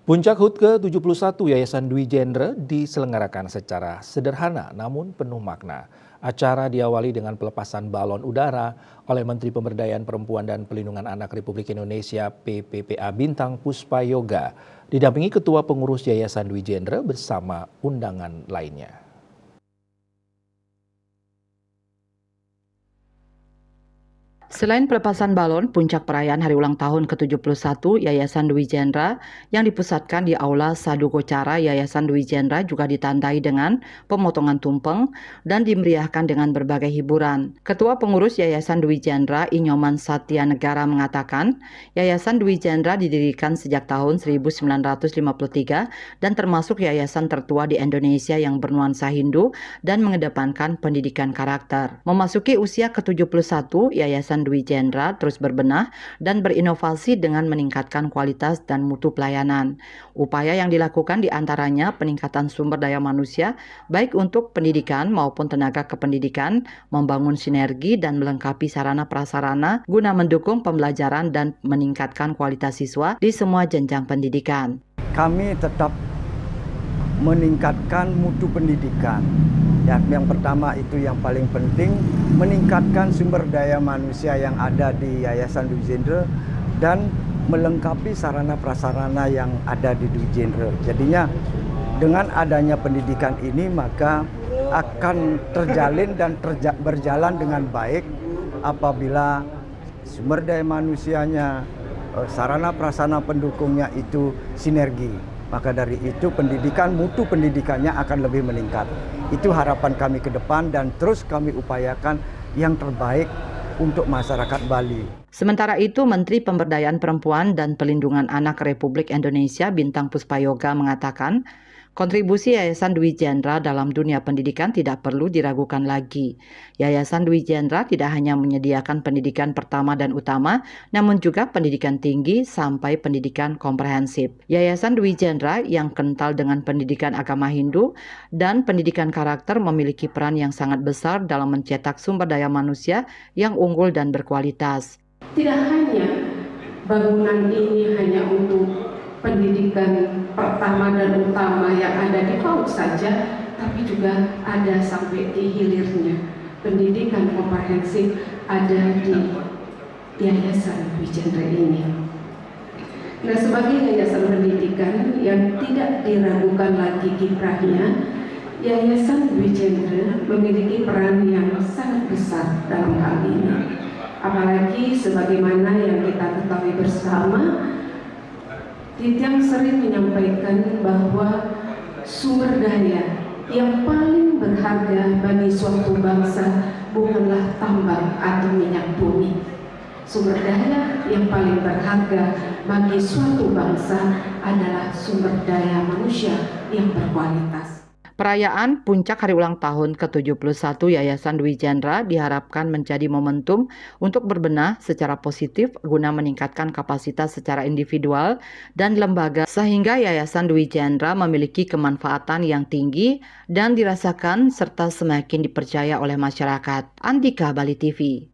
Puncak HUT ke-71 Yayasan Dwi Jendra diselenggarakan secara sederhana namun penuh makna. Acara diawali dengan pelepasan balon udara oleh Menteri Pemberdayaan Perempuan dan Pelindungan Anak Republik Indonesia PPPA Bintang Puspayoga, didampingi Ketua Pengurus Yayasan Dwi Jendra bersama undangan lainnya. Selain pelepasan balon, puncak perayaan hari ulang tahun ke-71 Yayasan Dwi Jendra yang dipusatkan di Aula Sadugocara Yayasan Dwi Jendra juga ditandai dengan pemotongan tumpeng dan dimeriahkan dengan berbagai hiburan. Ketua Pengurus Yayasan Dwi Jendra Inyoman Satya Negara mengatakan, Yayasan Dwi Jendra didirikan sejak tahun 1953 dan termasuk yayasan tertua di Indonesia yang bernuansa Hindu dan mengedepankan pendidikan karakter. Memasuki usia ke-71, Yayasan Dwi Jendra terus berbenah dan berinovasi dengan meningkatkan kualitas dan mutu pelayanan. Upaya yang dilakukan diantaranya peningkatan sumber daya manusia, baik untuk pendidikan maupun tenaga kependidikan, membangun sinergi dan melengkapi sarana prasarana guna mendukung pembelajaran dan meningkatkan kualitas siswa di semua jenjang pendidikan. Kami tetap meningkatkan mutu pendidikan. Yang pertama itu yang paling penting, meningkatkan sumber daya manusia yang ada di Yayasan Dwi Jendra dan melengkapi sarana prasarana yang ada di Dwi Jendra. Jadinya dengan adanya pendidikan ini maka akan terjalin dan berjalan dengan baik apabila sumber daya manusianya, sarana prasarana pendukungnya itu sinergi. Maka dari itu pendidikan, mutu pendidikannya akan lebih meningkat. Itu harapan kami ke depan dan terus kami upayakan yang terbaik untuk masyarakat Bali. Sementara itu, Menteri Pemberdayaan Perempuan dan Pelindungan Anak Republik Indonesia Bintang Puspayoga mengatakan, kontribusi Yayasan Dwi Jendra dalam dunia pendidikan tidak perlu diragukan lagi. Yayasan Dwi Jendra tidak hanya menyediakan pendidikan pertama dan utama, namun juga pendidikan tinggi sampai pendidikan komprehensif. Yayasan Dwi Jendra yang kental dengan pendidikan agama Hindu dan pendidikan karakter memiliki peran yang sangat besar dalam mencetak sumber daya manusia yang unggul dan berkualitas. Tidak hanya bangunan ini hanya untuk pendidikan pertama dan utama yang ada di PAUD saja, tapi juga ada sampai di hilirnya. Pendidikan komprehensif ada di Yayasan Dwi Jendra ini. Nah, sebagai yayasan pendidikan yang tidak diragukan lagi kiprahnya, Yayasan Dwi Jendra memiliki peran yang sangat besar dalam hal ini. Apalagi sebagaimana yang kita ketahui bersama, Tiang sering menyampaikan bahwa sumber daya yang paling berharga bagi suatu bangsa bukanlah tambang atau minyak bumi. Sumber daya yang paling berharga bagi suatu bangsa adalah sumber daya manusia yang berkualitas. Perayaan puncak hari ulang tahun ke-71 Yayasan Dwi Jendra diharapkan menjadi momentum untuk berbenah secara positif guna meningkatkan kapasitas secara individual dan lembaga sehingga Yayasan Dwi Jendra memiliki kemanfaatan yang tinggi dan dirasakan serta semakin dipercaya oleh masyarakat. Andika, Bali TV.